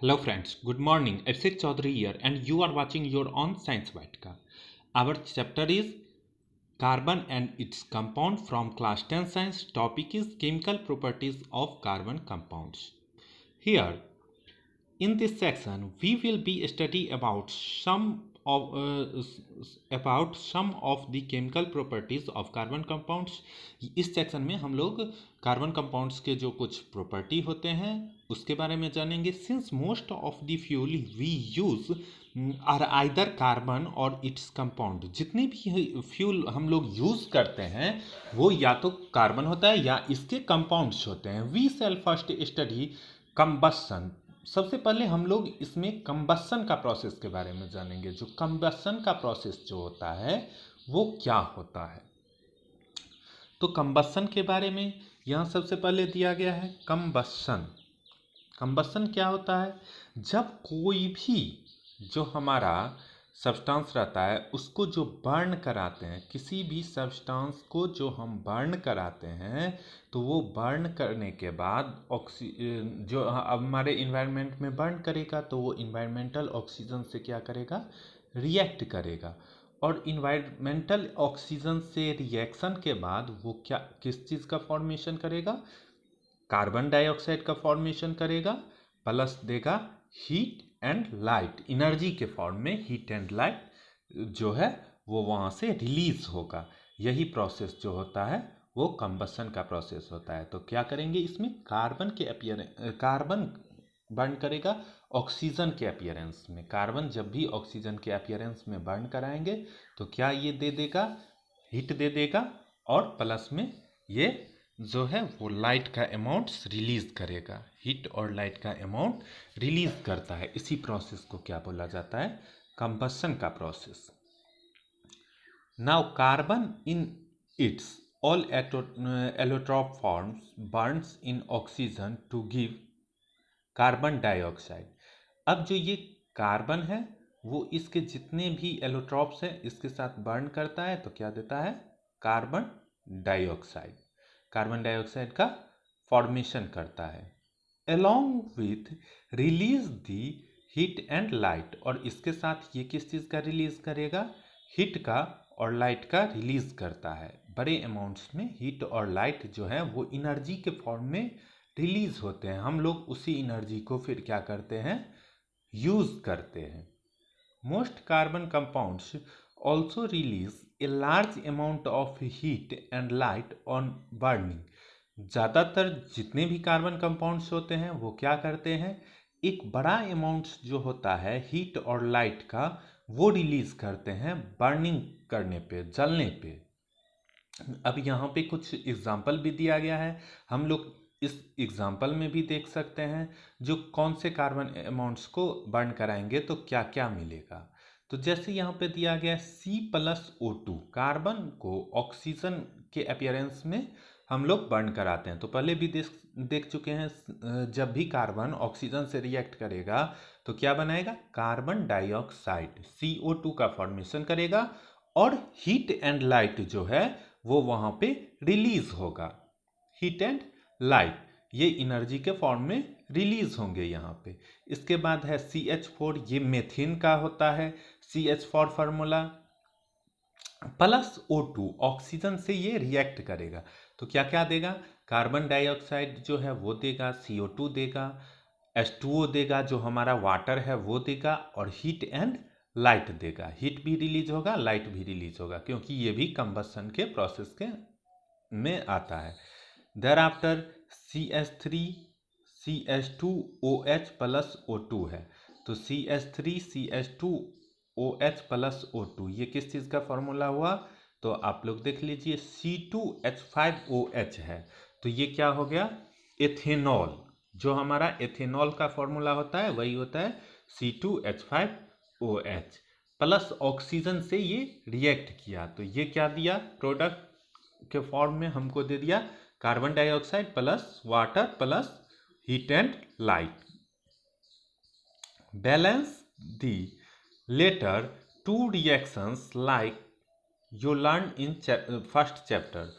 Hello friends, good morning. Abhishek Chaudhary here and you are watching your own Science Vatika. Our chapter is Carbon and its compound from class 10 science. Topic is chemical properties of carbon compounds. Here in this section we will be study about some of the chemical properties of carbon compounds. इस section में हम लोग carbon compounds के जो कुछ property होते हैं उसके बारे में जानेंगे. Since most of the fuel we use are either carbon or its compound, जितने भी फ्यूल हम लोग यूज करते हैं वो या तो कार्बन होता है या इसके कंपाउंड्स होते हैं. We shall first study combustion. सबसे पहले हम लोग इसमें कंबस्शन का प्रोसेस के बारे में जानेंगे. जो कंबस्शन का प्रोसेस जो होता है वो क्या होता है. तो कंबस्शन के बारे में यहाँ सबसे पहले दिया गया है कंबस्शन. कंबस्शन क्या होता है? जब कोई भी जो हमारा सब्सटेंस रहता है उसको जो बर्न कराते हैं, किसी भी सब्सटेंस को जो हम बर्न कराते हैं तो वो बर्न करने के बाद जो हमारे इन्वायरमेंट में बर्न करेगा तो वो इन्वायरमेंटल ऑक्सीजन से क्या करेगा? रिएक्ट करेगा. और इन्वायरमेंटल ऑक्सीजन से रिएक्शन के बाद वो क्या किस चीज़ का फॉर्मेशन करेगा? कार्बन डाइऑक्साइड का फॉर्मेशन करेगा, प्लस देगा हीट एंड लाइट. एनर्जी के फॉर्म में हीट एंड लाइट जो है वो वहाँ से रिलीज होगा. यही प्रोसेस जो होता है वो कंबस्शन का प्रोसेस होता है. तो क्या करेंगे इसमें? कार्बन बर्न करेगा ऑक्सीजन के अपीयरेंस में. कार्बन जब भी ऑक्सीजन के अपीयरेंस में बर्न कराएंगे तो क्या ये दे देगा? हीट दे देगा और प्लस में ये जो है वो लाइट का अमाउंट रिलीज करेगा. हीट और लाइट का अमाउंट रिलीज करता है. इसी प्रोसेस को क्या बोला जाता है? कंबस्शन का process. Now carbon in its all allotrope forms burns in oxygen to give carbon dioxide. अब जो ये कार्बन है वो इसके जितने भी एलोट्रॉप्स हैं इसके साथ बर्न करता है तो क्या देता है? Carbon dioxide. कार्बन डाइऑक्साइड का फॉर्मेशन करता है along with release the heat and light. और इसके साथ ये किस चीज़ का रिलीज करेगा? हीट का और लाइट का रिलीज करता है. बड़े अमाउंट्स में हीट और लाइट जो है वो एनर्जी के फॉर्म में रिलीज होते हैं. हम लोग उसी एनर्जी को फिर क्या करते हैं? यूज करते हैं. Most carbon compounds also release a large amount of heat and light on burning. ज़्यादातर जितने भी कार्बन कंपाउंड्स होते हैं वो क्या करते हैं? एक बड़ा अमाउंट जो होता है हीट और लाइट का वो रिलीज करते हैं बर्निंग करने पे, जलने पे. अब यहाँ पे कुछ एग्जाम्पल भी दिया गया है. हम लोग इस एग्जाम्पल में भी देख सकते हैं जो कौन से कार्बन अमाउंट्स को बर्न कराएंगे तो क्या क्या मिलेगा. तो जैसे यहाँ पे दिया गया C+O2, कार्बन को ऑक्सीजन के अपीयरेंस में हम लोग बर्न कराते हैं. तो पहले भी देख चुके हैं जब भी कार्बन ऑक्सीजन से रिएक्ट करेगा तो क्या बनाएगा? कार्बन डाइऑक्साइड CO2 का फॉर्मेशन करेगा और हीट एंड लाइट जो है वो वहाँ पे रिलीज होगा. हीट एंड लाइट ये एनर्जी के फॉर्म में रिलीज होंगे यहाँ पे. इसके बाद है CH4, ये मेथिन का होता है. CH4 formula plus O2 oxygen से ये रिएक्ट करेगा तो क्या क्या देगा? कार्बन डाइऑक्साइड जो है वो देगा, CO2 देगा, H2O देगा जो हमारा वाटर है वो देगा और हीट एंड लाइट देगा. हीट भी रिलीज होगा, लाइट भी रिलीज होगा क्योंकि ये भी कंबस्शन के प्रोसेस के में आता है. There after CH3 CH2OH plus O2 है. तो CH3 CH2OH प्लस O2 ये किस चीज़ का फॉर्मूला हुआ? तो आप लोग देख लीजिए C2H5OH है. तो ये क्या हो गया? एथेनॉल. जो हमारा एथेनॉल का फॉर्मूला होता है वही होता है C2H5OH. प्लस ऑक्सीजन से ये रिएक्ट किया तो ये क्या दिया? प्रोडक्ट के फॉर्म में हमको दे दिया carbon dioxide plus water plus heat and light. Balance the latter two reactions like you learn in first chapter.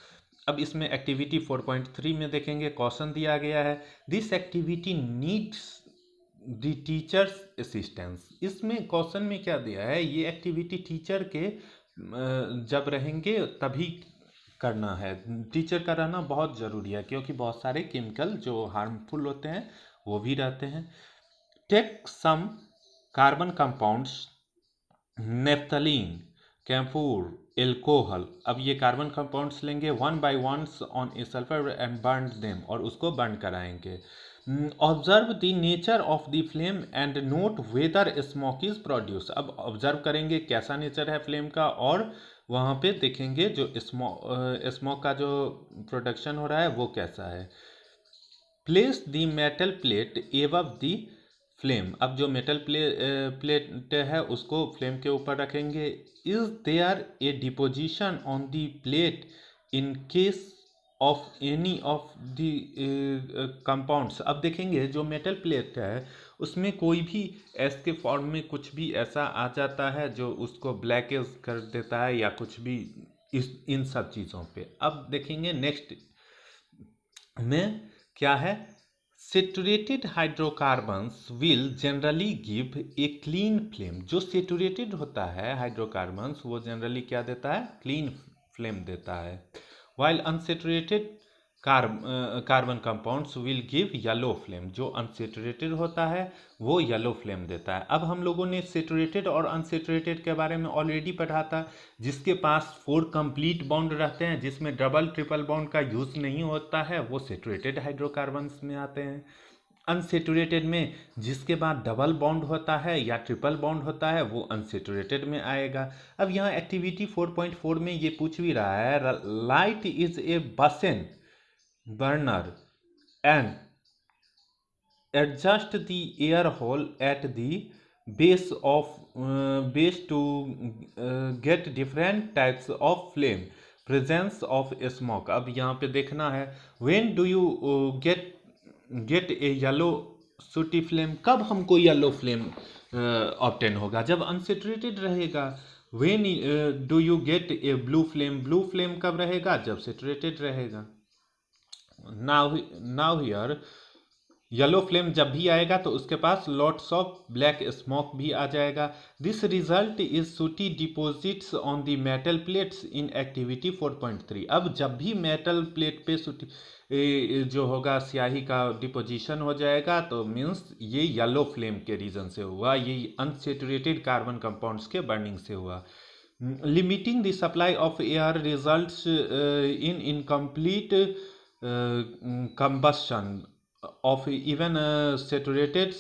अब इसमें एक्टिविटी 4.3 में देखेंगे क्वेश्चन दिया गया है. This activity needs the teachers assistance. इसमें क्वेश्चन में क्या दिया है, ये एक्टिविटी टीचर के जब रहेंगे तभी करना है। टीचर का रहना बहुत ज़रूरी है क्योंकि बहुत सारे केमिकल जो हार्मफुल होते हैं वो भी रहते हैं। Take some carbon compounds naphthalene, camphor, alcohol. अब ये कार्बन कंपाउंड्स लेंगे one by once on a sulphur and burn them, और उसको बर्न कराएंगे। Observe the nature of the flame and note whether smoke is produce. अब observe करेंगे कैसा nature है फ्लेम का, और वहाँ पे देखेंगे जो स्मोक का जो प्रोडक्शन हो रहा है वो कैसा है। Place the metal plate above the flame. अब जो मेटल प्लेट है उसको फ्लेम के ऊपर रखेंगे। Is there a deposition on the plate in case of any of the compounds. अब देखेंगे जो मेटल प्लेट है उसमें कोई भी एस के फॉर्म में कुछ भी ऐसा आ जाता है जो उसको ब्लैकेज कर देता है या कुछ भी इन सब चीज़ों पे। अब देखेंगे नेक्स्ट में क्या है। Saturated hydrocarbons will generally give a clean flame. जो सेचुरेटेड होता है हाइड्रोकार्बन्स वो जनरली क्या देता है, क्लीन फ्लेम देता है। While unsaturated carbon compounds will give yellow flame. जो अनसेचुरेटेड होता है वो येलो फ्लेम देता है। अब हम लोगों ने सेचुरेटेड और अनसेचुरेटेड के बारे में ऑलरेडी पढ़ा था। जिसके पास 4 कंप्लीट बॉन्ड रहते हैं जिसमें डबल ट्रिपल बॉन्ड का यूज नहीं होता है वो सेचुरेटेड हाइड्रोकार्बन्स में आते हैं। अनसेचुरेटेड में जिसके बाद डबल बॉन्ड होता है या ट्रिपल बॉन्ड होता है वो अनसेचुरेटेड में आएगा। अब यहाँ एक्टिविटी 4.4 में ये पूछ भी रहा है, लाइट इज ए बसेन burner and adjust the air hole at the base to get different types of flame, presence of smoke। अब यहाँ पे देखना है when do you get a yellow sooty flame। कब हमको येलो फ्लेम ऑब्टेन होगा, जब अनसेचुरेटेड रहेगा। when do you get a blue flame, blue flame कब रहेगा, जब सेचुरेटेड रहेगा। नाउ हियर येलो फ्लेम जब भी आएगा तो उसके पास लॉट्स ऑफ ब्लैक स्मोक भी आ जाएगा। दिस रिजल्ट इज सूटी deposits on the metal plates in activity 4.3। अब जब भी मेटल प्लेट पे सूटी जो होगा स्याही का डिपोजिशन हो जाएगा तो मीन्स ये येलो फ्लेम के रीजन से हुआ, ये अनसेचुरेटेड कार्बन कंपाउंड्स के बर्निंग से हुआ। Limiting the supply of air results in incomplete combustion of even saturated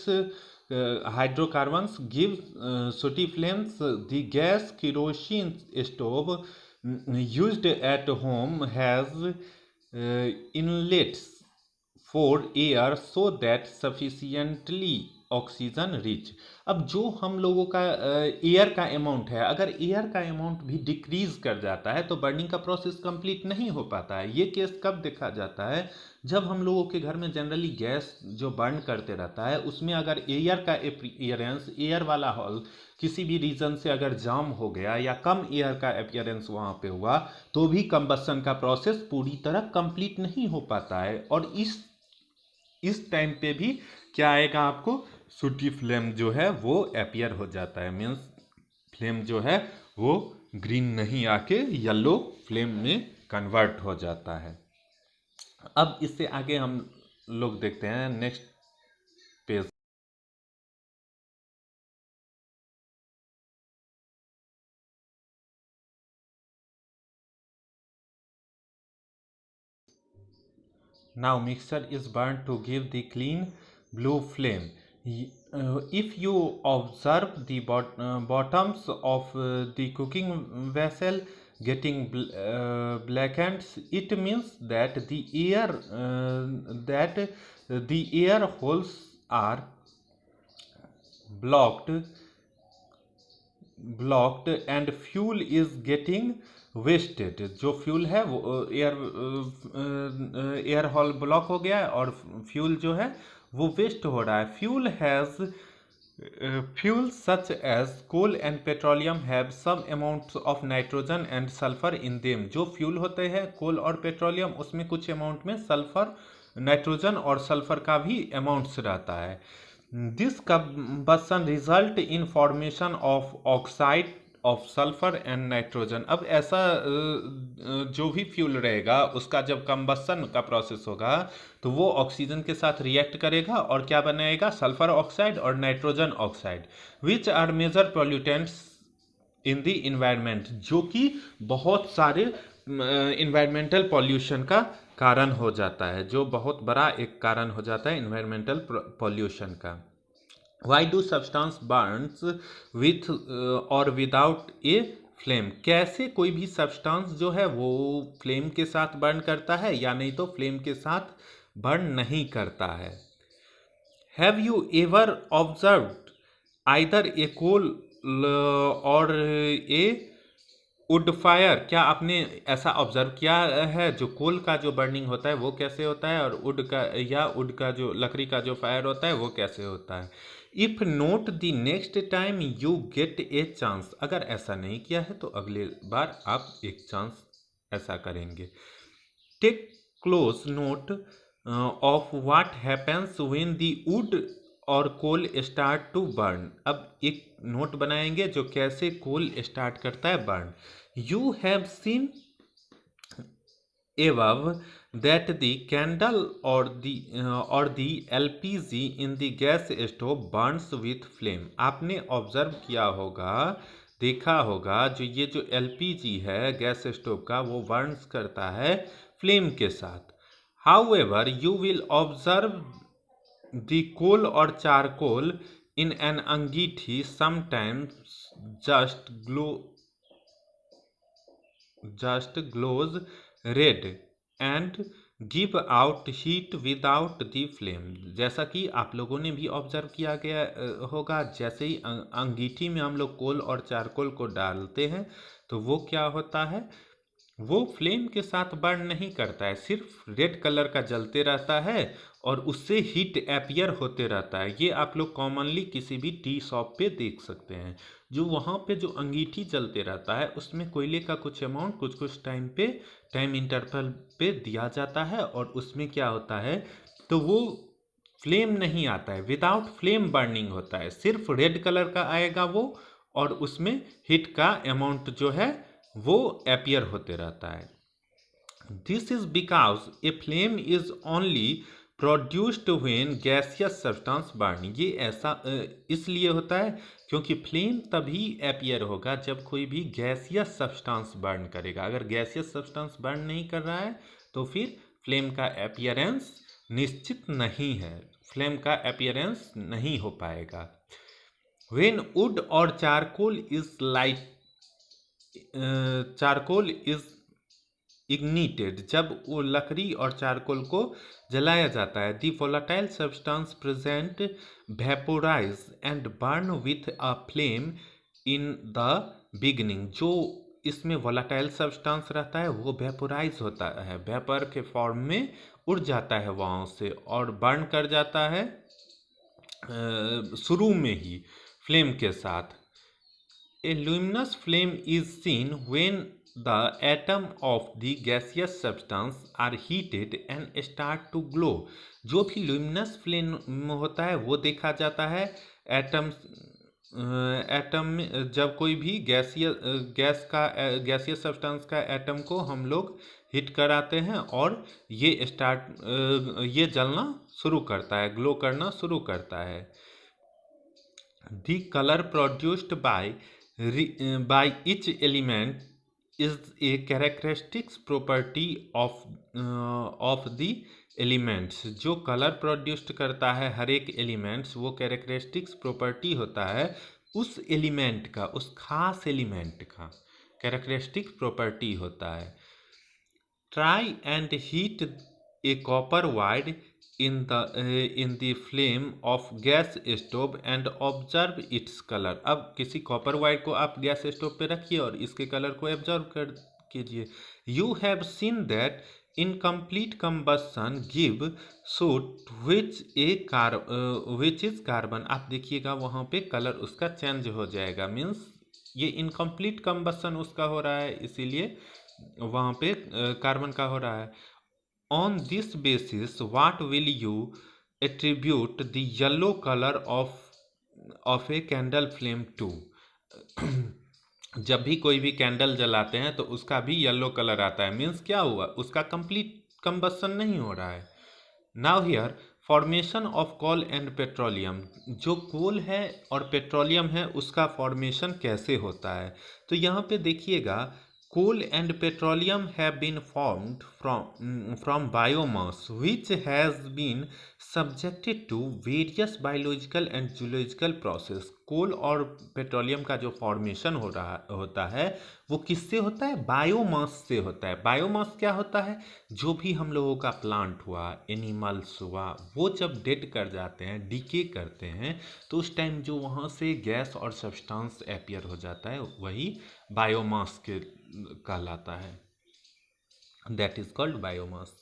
hydrocarbons give sooty flames। The gas kerosene stove used at home has inlets for air so that sufficiently oxygen rich. अब जो हम लोगों का air का amount है, अगर air का amount भी डिक्रीज कर जाता है तो बर्निंग का प्रोसेस कंप्लीट नहीं हो पाता है। ये केस कब देखा जाता है, जब हम लोगों के घर में जनरली गैस जो बर्न करते रहता है उसमें अगर एयर का अपीयरेंस, एयर वाला हॉल किसी भी रीजन से अगर जाम हो गया या कम एयर का अपीयरेंस वहाँ पे हुआ तो भी कंबशन का प्रोसेस पूरी तरह कंप्लीट नहीं हो पाता है। और इस टाइम पे भी क्या आएगा, आपको सूटी फ्लेम जो है वो अपीयर हो जाता है। मीन्स फ्लेम जो है वो ग्रीन नहीं आके येलो फ्लेम में कन्वर्ट हो जाता है। अब इससे आगे हम लोग देखते हैं next page. Now mixture is burned to give the clean blue flame. If you observe the bottoms of the cooking vessel getting blackened, it means that the air holes are blocked and fuel is getting wasted. जो fuel है वो air hall block हो गया है और fuel जो है वो वेस्ट हो रहा है। Fuel such as coal and petroleum have some amount of nitrogen and sulphur in them. जो फ्यूल होते हैं कोल और पेट्रोलियम उसमें कुछ अमाउंट में सल्फर, नाइट्रोजन और सल्फर का भी अमाउंट्स रहता है। This combustion result in formation of oxide of sulphur and nitrogen. अब ऐसा जो भी फ्यूल रहेगा उसका जब कंबसन का प्रोसेस होगा तो वो ऑक्सीजन के साथ रिएक्ट करेगा और क्या बनाएगा, सल्फर ऑक्साइड और nitrogen oxide, which are major pollutants in the environment, जो कि बहुत सारे इन्वायरमेंटल पॉल्यूशन का कारण हो जाता है, जो बहुत बड़ा एक कारण हो जाता है इन्वायरमेंटल पॉल्यूशन का। Why do substance Burns with और विदाउट ए फ्लेम, कैसे कोई भी सब्सटेंस जो है वो फ्लेम के साथ बर्न करता है या नहीं तो फ्लेम के साथ बर्न नहीं करता है। Have you ever observed either a coal or a wood fire, क्या आपने ऐसा ऑब्जर्व किया है जो कोल का जो बर्निंग होता है वो कैसे होता है और वुड का या वुड का जो लकड़ी का जो फायर होता है वो कैसे होता है। If not the next time you get a chance, अगर ऐसा नहीं किया है तो अगले बार आप एक चांस ऐसा करेंगे। Take close note of what happens when the wood or coal start to burn, अब एक नोट बनाएंगे जो कैसे कोल स्टार्ट करता है burn. You have seen above that the candle or the LPG in the gas stove burns with flame, आपने observe किया होगा, देखा होगा, जो ये जो LPG है गैस स्टोव का वो बर्न्स करता है फ्लेम के साथ। However, you will observe the coal or charcoal in an अंगीठी sometimes just glows red and give out heat without the flame, जैसा कि आप लोगों ने भी ऑब्जर्व किया गया होगा, जैसे ही अंगीठी में हम लोग कोल और चारकोल को डालते हैं तो वो क्या होता है, वो फ्लेम के साथ बर्न नहीं करता है, सिर्फ रेड कलर का जलते रहता है और उससे हीट एपियर होते रहता है। ये आप लोग कॉमनली किसी भी टी शॉप पे देख सकते हैं, जो वहाँ पे जो अंगीठी जलते रहता है उसमें कोयले का कुछ अमाउंट कुछ कुछ टाइम इंटरवल पे दिया जाता है और उसमें क्या होता है तो वो फ्लेम नहीं आता है, विदाउट फ्लेम बर्निंग होता है, सिर्फ रेड कलर का आएगा वो और उसमें हीट का अमाउंट जो है वो एपियर होते रहता है। This is because a flame is only produced when gaseous substance burn, ये ऐसा इसलिए होता है क्योंकि फ्लेम तभी एपियर होगा जब कोई भी गैसियस सब्सटेंस बर्न करेगा। अगर गैसियस सब्सटेंस बर्न नहीं कर रहा है तो फिर फ्लेम का एपियरेंस निश्चित नहीं है, फ्लेम का एपियरेंस नहीं हो पाएगा। When wood or charcoal is light charcoal is ignited, जब वो लकड़ी और चारकोल को जलाया जाता है, the volatile substance present vaporise and burn with a flame in the beginning, जो इसमें वोलाटाइल सब्सटेंस रहता है वो वेपोराइज होता है, वेपर के फॉर्म में उड़ जाता है वहाँ से और बर्न कर जाता है शुरू में ही फ्लेम के साथ। A luminous flame is seen when the atom of the gaseous substance are heated and start to glow, जो भी luminous flame होता है वो देखा जाता है एटम में, जब कोई भी गैसियस सब्सटेंस का एटम को हम लोग हीट कराते हैं और ये जलना शुरू करता है, ग्लो करना शुरू करता है। The color produced by each element is a characteristics property of the elements, जो कलर प्रोड्यूस्ड करता है हर एक एलिमेंट्स वो कैरेक्टरिस्टिक्स प्रॉपर्टी होता है उस एलिमेंट का, उस खास एलिमेंट का कैरेक्टरिस्टिक प्रॉपर्टी होता है। Try and heat A copper wire in the flame of gas stove and observe its color, अब किसी कॉपर वायर को आप गैस स्टोव पे रखिए और इसके कलर को ऑब्जर्व कर कीजिए। You have seen that incomplete combustion give suit which is carbon, आप देखिएगा वहाँ पे कलर उसका चेंज हो जाएगा, मीन्स ये इनकम्प्लीट कंबसन उसका हो रहा है इसीलिए वहाँ पे कार्बन का हो रहा है। On this basis, what will you attribute the yellow color of a candle flame to. जब भी कोई भी कैंडल जलाते हैं तो उसका भी येलो कलर आता है, मीन्स क्या हुआ, उसका कंप्लीट कंबसन नहीं हो रहा है. Now here formation of coal and petroleum. जो कोल है और पेट्रोलियम है उसका फॉर्मेशन कैसे होता है, तो यहाँ पे देखिएगा, coal and petroleum have been formed from biomass which has been subjected to various biological and geological process. कोल और पेट्रोलियम का जो फॉर्मेशन होता है वो किससे होता है, बायोमास से होता है. बायोमास क्या होता है, जो भी हम लोगों का प्लांट हुआ, एनिमल्स हुआ, वो जब डेड कर जाते हैं, डिके करते हैं, तो उस टाइम जो वहाँ से गैस और सब्सटेंस अपीयर हो जाता है वही बायोमास के कहलाता है. That is called biomass.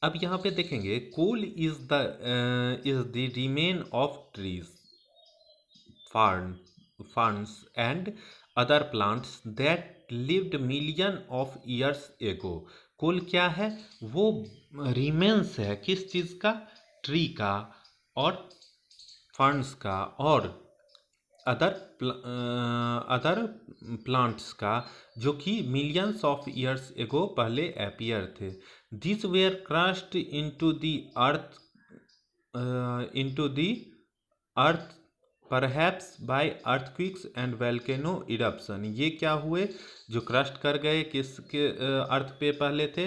अब यहाँ पे देखेंगे, coal is the remain of trees, ferns and other plants that lived million of years ago. कोल क्या है, वो रिमेन्स है किस चीज़ का, ट्री का और फर्न्स का और अदर प्लांट्स का, जो कि मिलियंस ऑफ ईयर्स एगो पहले अपीयर थे. This were crushed into the earth perhaps by earthquakes and volcano eruption. ये क्या हुए, जो क्रस्ट कर गए किसके अर्थ पे पहले थे,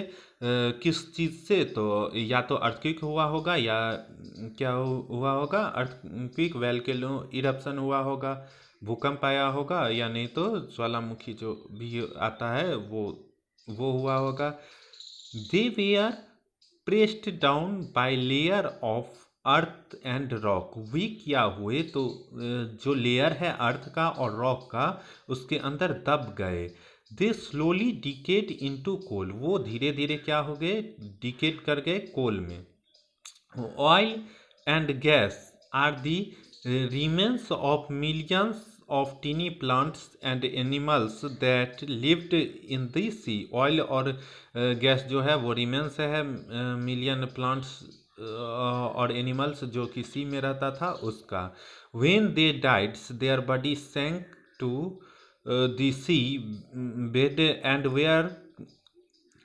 किस चीज़ से, तो या तो अर्थक्विक हुआ होगा या क्या हुआ होगा, अर्थक्विक, वैल्केनो इरप्शन हुआ होगा, भूकंप आया होगा, या नहीं तो ज्वालामुखी जो भी आता है वो हुआ होगा. They were pressed down by layer of earth and rock. वे क्या हुए, तो जो लेयर है अर्थ का और रॉक का उसके अंदर दब गए. दे स्लोली डिकेट इनटू कोल. वो धीरे धीरे क्या हो गए, डिकेट कर गए कोल में. Oil and gas are the remains of millions of tiny plants and animals that lived in the sea. Oil और गैस जो है वो रिमेन्स है मिलियन प्लांट्स और एनिमल्स जो कि सी में रहता था उसका. When they died their body sank to the sea bed and were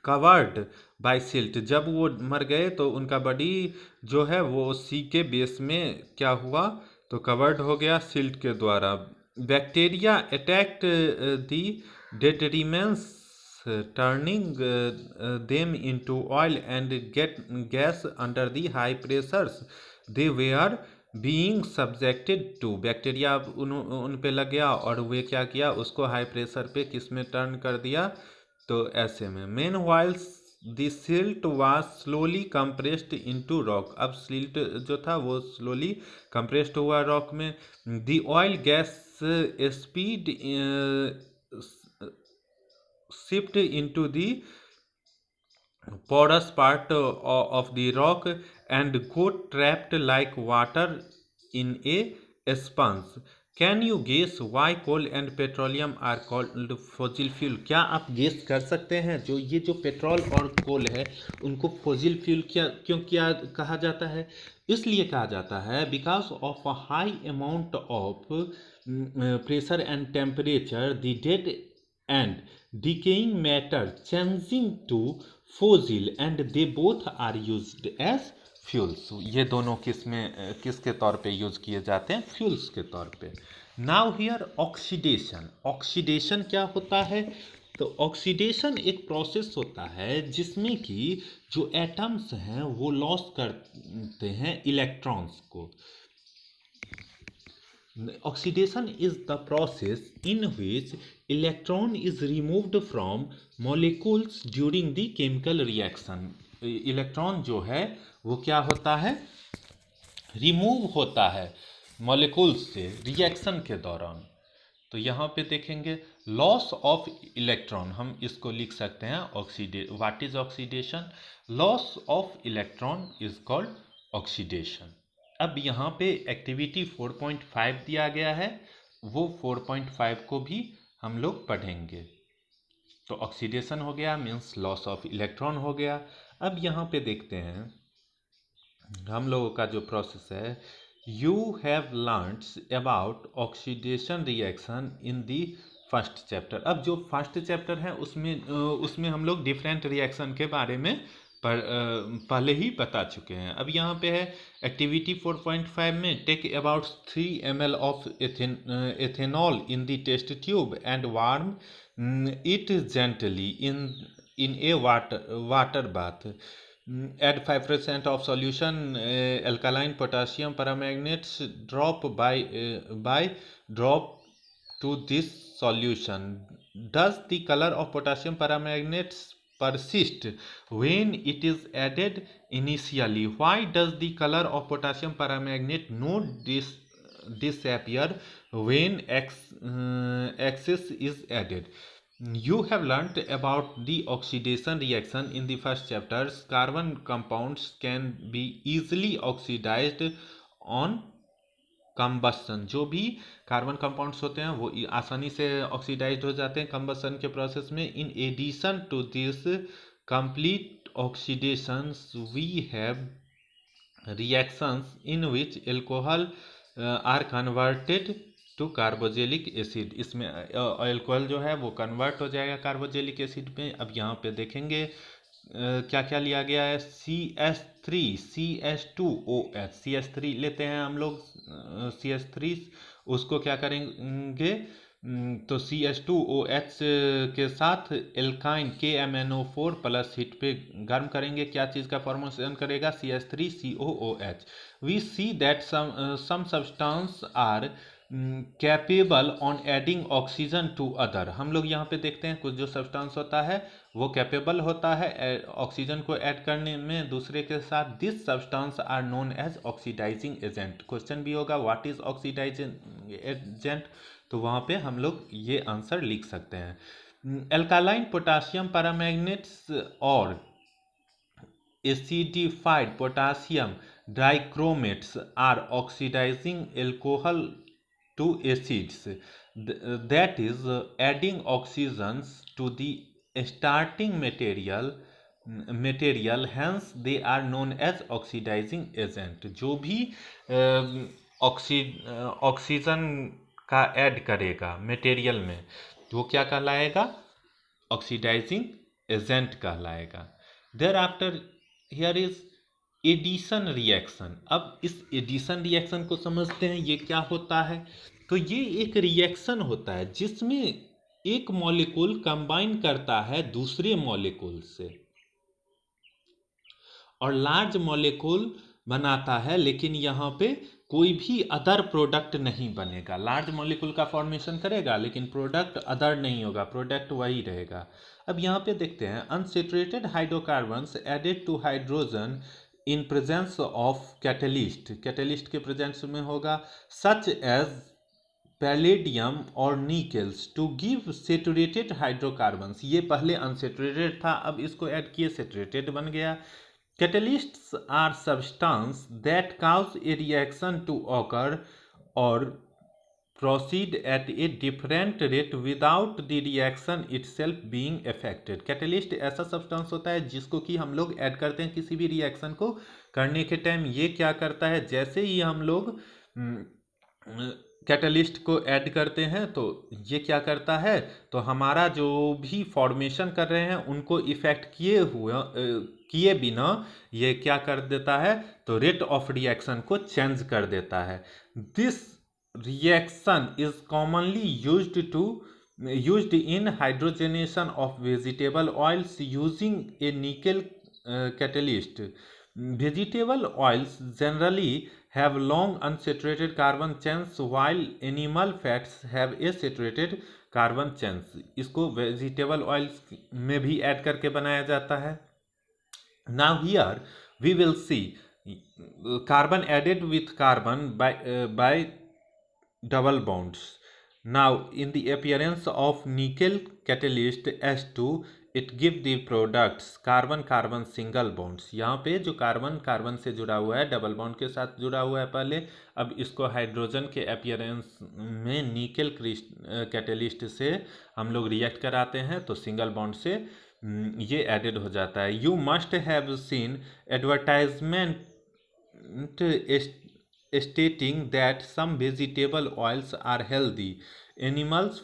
covered by silt. जब वो मर गए तो उनका बॉडी जो है वो सी के बेस में क्या हुआ, तो कवर्ड हो गया सिल्ट के द्वारा. Bacteria attacked the dead remains turning them into oil and gas under the high pressures they were being subjected to. Bacteria उन पे लग गया और वे क्या किया, उसको हाई प्रेशर पे किस में टर्न कर दिया, तो ऐसे में. meanwhile the silt was slowly compressed into rock. अब सिल्ट जो था वो स्लोली कंप्रेस्ड हुआ रॉक में. the oil gas speed shift into the porous part of the rock and got trapped like water in a sponge. Can you guess why coal and petroleum are called fossil fuel? क्या आप guess कर सकते हैं, जो जो petrol और कोल है उनको फॉसिल फ्यूल क्यों कहा जाता है? इसलिए कहा जाता है because of a high amount of pressure and temperature the dead and decaying matter changing to fossil and they both are used as fuels. ये दोनों किसके तौर पे यूज किए जाते हैं, फ्यूल्स के तौर पे. Now here oxidation. ऑक्सीडेशन क्या होता है, तो ऑक्सीडेशन एक प्रोसेस होता है जिसमें कि जो एटम्स हैं वो लॉस करते हैं इलेक्ट्रॉन्स को. Oxidation is the process in which electron is removed from molecules during the chemical reaction. Electron जो है वो क्या होता है, रिमूव होता है मॉलिक्यूल्स से रिएक्शन के दौरान. तो यहाँ पे देखेंगे लॉस ऑफ इलेक्ट्रॉन, हम इसको लिख सकते हैं what is oxidation, loss of electron is called oxidation. अब यहाँ पे एक्टिविटी 4.5 दिया गया है, वो 4.5 को भी हम लोग पढ़ेंगे. तो ऑक्सीडेशन हो गया मीन्स लॉस ऑफ इलेक्ट्रॉन हो गया. अब यहाँ पे देखते हैं हम लोगों का जो प्रोसेस है, you have learned about oxidation reaction in the first chapter. अब जो फर्स्ट चैप्टर है उसमें हम लोग डिफरेंट रिएक्शन के बारे में पहले ही बता चुके हैं। अब यहाँ पे है एक्टिविटी 4.5 में, take about 3 ml of ethanol in the test tube and warm it gently in a water bath. Add 5% of solution alkaline potassium permanganates by drop to this solution. Does the color of potassium permanganates persist when it is added initially? Why does the color of potassium permanganate not disappear when excess is added? You have learnt about the oxidation reaction in the first chapters. Carbon compounds can be easily oxidized on कंबस्सन। जो भी carbon compounds होते हैं वो आसानी से oxidised हो जाते हैं कंबस्सन के प्रोसेस में। In addition to this complete oxidations we have reactions in which alcohol are converted to carboxylic acid. इसमें अल्कोहल जो है वो कन्वर्ट हो जाएगा कार्बोजेलिक एसिड में। अब यहाँ पे देखेंगे क्या क्या लिया गया है। CH3 CH2OH, CH3 लेते हैं हम लोग, CH3 उसको क्या करेंगे, तो CH2OH के साथ एल्काइन KMnO4 प्लस हीट पे गर्म करेंगे। क्या चीज़ का फॉर्मेशन करेगा, CH3COOH। We see that some substance are capable on adding oxygen to other. हम लोग यहाँ पे देखते हैं कुछ जो सब्सटेंस होता है वो कैपेबल होता है ऑक्सीजन को ऐड करने में दूसरे के साथ। This substance are known as oxidising agent. Question भी होगा व्हाट इज ऑक्सीडाइजिंग एजेंट, तो वहाँ पे हम लोग ये आंसर लिख सकते हैं। एल्कालाइन पोटासियम परमैंगनेट्स और acidified potassium dichromates are oxidising alcohol to acids, that is adding oxygens to the starting material, hence they are known as oxidizing agent। जो भी ऑक्सीजन का ऐड करेगा मटेरियल में वो क्या कहलाएगा, ऑक्सीडाइजिंग एजेंट कहलाएगा। There after here is addition reaction. अब इस एडिशन रिएक्शन को समझते हैं, ये क्या होता है। तो ये एक रिएक्शन होता है जिसमें एक मॉलिक्यूल कंबाइन करता है दूसरे मॉलिक्यूल से और लार्ज मॉलिक्यूल बनाता है, लेकिन यहाँ पे कोई भी अदर प्रोडक्ट नहीं बनेगा। लार्ज मॉलिक्यूल का फॉर्मेशन करेगा लेकिन प्रोडक्ट अदर नहीं होगा, प्रोडक्ट वही रहेगा। अब यहाँ पे देखते हैं, unsaturated hydrocarbons added to hydrogen in presence of catalyst, catalyst के प्रेजेंस में होगा, सच एज पैलेडियम और nickels to give saturated hydrocarbons. ये पहले अनसेचुरेटेड था, अब इसको ऐड किए सेचुरेटेड बन गया। Catalysts are substances that cause a reaction to occur or proceed at a different rate without the reaction itself being affected। Catalyst ऐसा सब्सटेंस होता है जिसको कि हम लोग ऐड करते हैं किसी भी रिएक्शन को करने के टाइम। ये क्या करता है, जैसे ही हम लोग कैटलिस्ट को ऐड करते हैं तो ये क्या करता है, तो हमारा जो भी फॉर्मेशन कर रहे हैं उनको इफेक्ट किए बिना ये क्या कर देता है, तो रेट ऑफ रिएक्शन को चेंज कर देता है। This reaction is commonly used in hydrogenation of vegetable oils using A nickel catalyst. Vegetable oils generally have long unsaturated carbon chains while animal fats have a saturated carbon chains। इसको vegetable oils में भी add करके बनाया जाता है। Now here we will see carbon added with carbon by double bonds। Now in the appearance of nickel catalyst S2 it give the products carbon carbon single bonds. यहाँ पे जो carbon carbon से जुड़ा हुआ है डबल बॉन्ड के साथ जुड़ा हुआ है पहले, अब इसको हाइड्रोजन के अपीयरेंस में निकेल कैटलिस्ट से हम लोग रिएक्ट कराते हैं तो सिंगल बॉन्ड से ये एडेड हो जाता है। You must have seen advertisement stating that some vegetable oils are healthy. Animals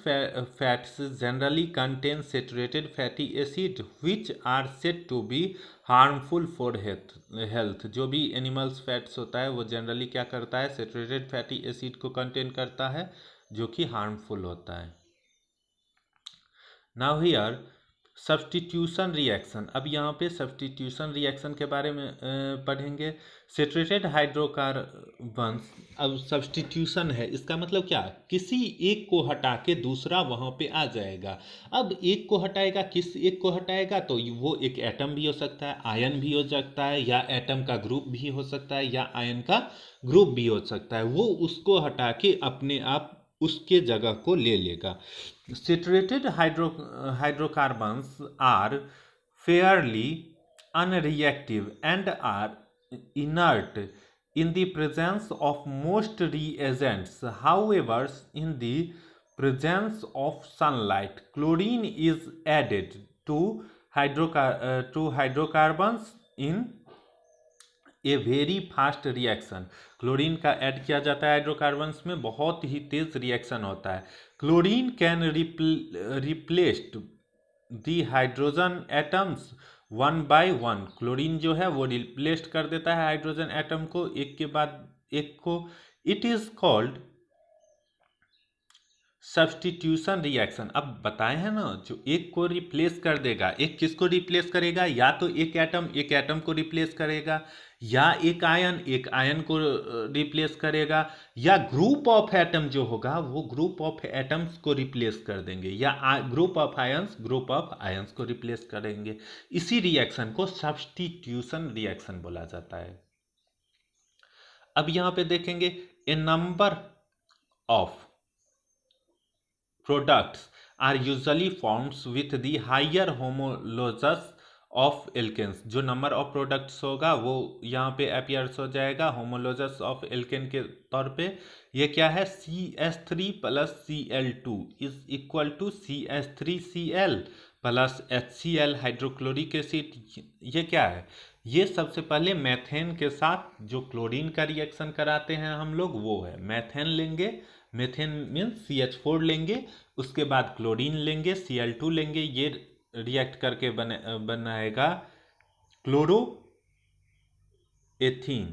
fats generally contain saturated fatty acid which are said to be harmful for health. जो भी एनिमल्स फैट्स होता है वो जनरली क्या करता है, सेचुरेटेड फैटी एसिड को contain करता है जो कि हार्मफुल होता है. Now here substitution reaction. अब यहाँ पे सब्स्टिट्यूशन रिएक्शन के बारे में पढ़ेंगे. Saturated hydrocarbons. अब सब्स्टिट्यूशन है, इसका मतलब क्या, किसी एक को हटा के दूसरा वहाँ पे आ जाएगा. अब एक को हटाएगा, किस एक को हटाएगा, तो वो एक एटम भी हो सकता है, आयन भी हो सकता है, या एटम का ग्रुप भी हो सकता है, या आयन का ग्रुप भी हो सकता है. वो उसको हटा के अपने आप उसके जगह को ले लेगा. Saturated hydrocarbons are fairly unreactive and are inert in the presence of most reagents. However, in the presence of sunlight, chlorine is added to hydrocarbons in a very fast reaction. Chlorine का add किया जाता है hydrocarbons में, बहुत ही तेज reaction होता है. Chlorine can replaced the hydrogen atoms one by one. Chlorine जो है वो रिप्लेस्ड कर देता है हाइड्रोजन एटम को एक के बाद एक को. It is called substitution reaction. अब बताए हैं ना, जो एक को रिप्लेस कर देगा, एक किसको रिप्लेस करेगा, या तो एक एटम को रिप्लेस करेगा, या एक आयन को रिप्लेस करेगा, या ग्रुप ऑफ एटम जो होगा वो ग्रुप ऑफ एटम्स को रिप्लेस कर देंगे, या ग्रुप ऑफ आयंस को रिप्लेस करेंगे. इसी रिएक्शन को सब्स्टिट्यूशन रिएक्शन बोला जाता है. अब यहां पे देखेंगे a number of products are usually formed with the higher homologus of alkanes. जो नंबर ऑफ प्रोडक्ट्स होगा वो यहाँ पे अपीयर्स हो जाएगा होमोलोजस ऑफ एल्केन के तौर पे. ये क्या है, CH3 plus Cl2 is equal to CH3Cl plus HCl hydrochloric acid. ये क्या है, ये सबसे पहले मैथेन के साथ जो क्लोरीन का रिएक्शन कराते हैं हम लोग वो है. मैथेन लेंगे, मेथेन मीन्स CH4 लेंगे, उसके बाद क्लोरीन लेंगे, Cl2 लेंगे, ये रिएक्ट करके बनाएगा chloroethane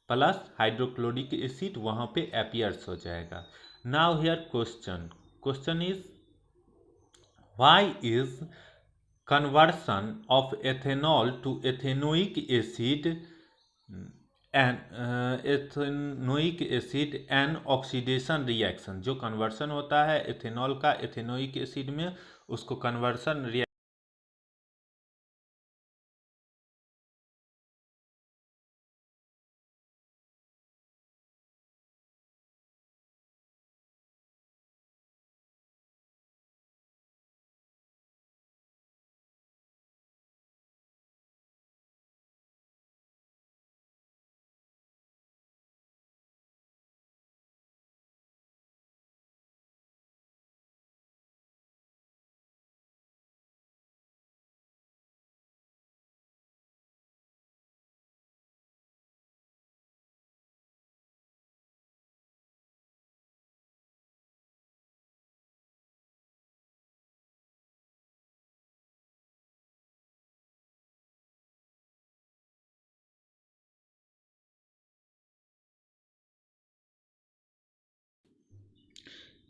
plus hydrochloric acid वहां पे अपीयर्स हो जाएगा. Now here question is why is conversion of ethanol to ethanoic acid ethanoic acid an oxidation reaction. जो कन्वर्सन होता है एथेनॉल का एथेनोइक एसिड में, उसको कन्वर्सन रिएक्शन.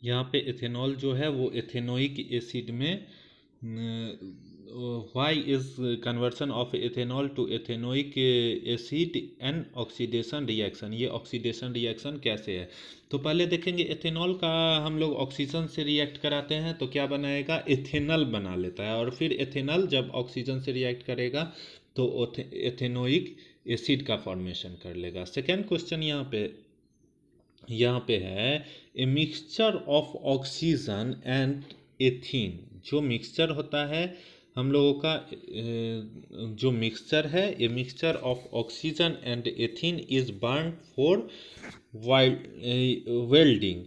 यहाँ पे एथेनॉल जो है वो एथेनोइक एसिड में, why is conversion of ethanol to ethanoic acid an oxidation reaction. ये ऑक्सीडेशन रिएक्शन कैसे है, तो पहले देखेंगे एथेनॉल का हम लोग ऑक्सीजन से रिएक्ट कराते हैं तो क्या बनाएगा, एथेनॉल बना लेता है, और फिर एथेनॉल जब ऑक्सीजन से रिएक्ट करेगा तो एथेनोइक एसिड का फॉर्मेशन कर लेगा. सेकेंड क्वेश्चन यहाँ पे है a mixture of oxygen and ethene. जो मिक्सचर होता है हम लोगों का, जो मिक्सचर है, a mixture of oxygen and ethene is burn for welding.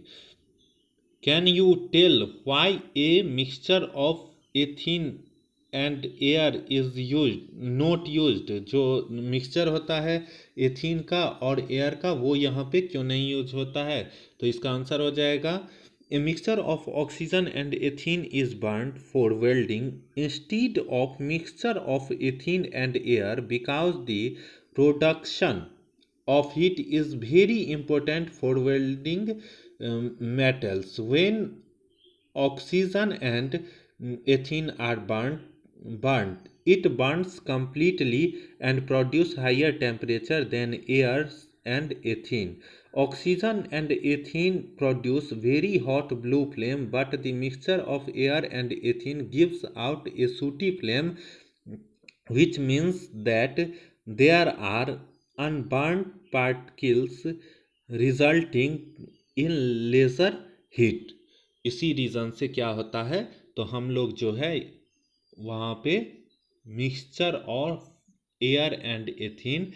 Can you tell why a mixture of ethene and air is use not used, जो mixture होता है एथीन का और एयर का वो यहाँ पे क्यों नहीं यूज होता है? तो इसका आंसर हो जाएगा ए mixture of oxygen and ethene is burned for welding instead of mixture of ethene and air because the production of heat is very important for welding metals. When oxygen and ethene are burnt, it burns completely and produce higher temperature than air and ethene. Oxygen and ethene produce very hot blue flame, but the mixture of air and ethene gives out a sooty flame, which means that there are unburnt particles resulting in laser heat. इसी reason से क्या होता है, तो हम लोग जो है वहाँ पे मिक्सचर और एयर एंड एथीन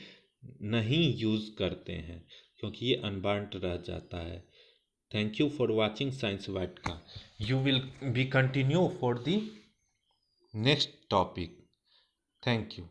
नहीं यूज़ करते हैं क्योंकि ये अनबर्न्ट रह जाता है। Thank you for watching science white का। You will be continue for the next topic. Thank you.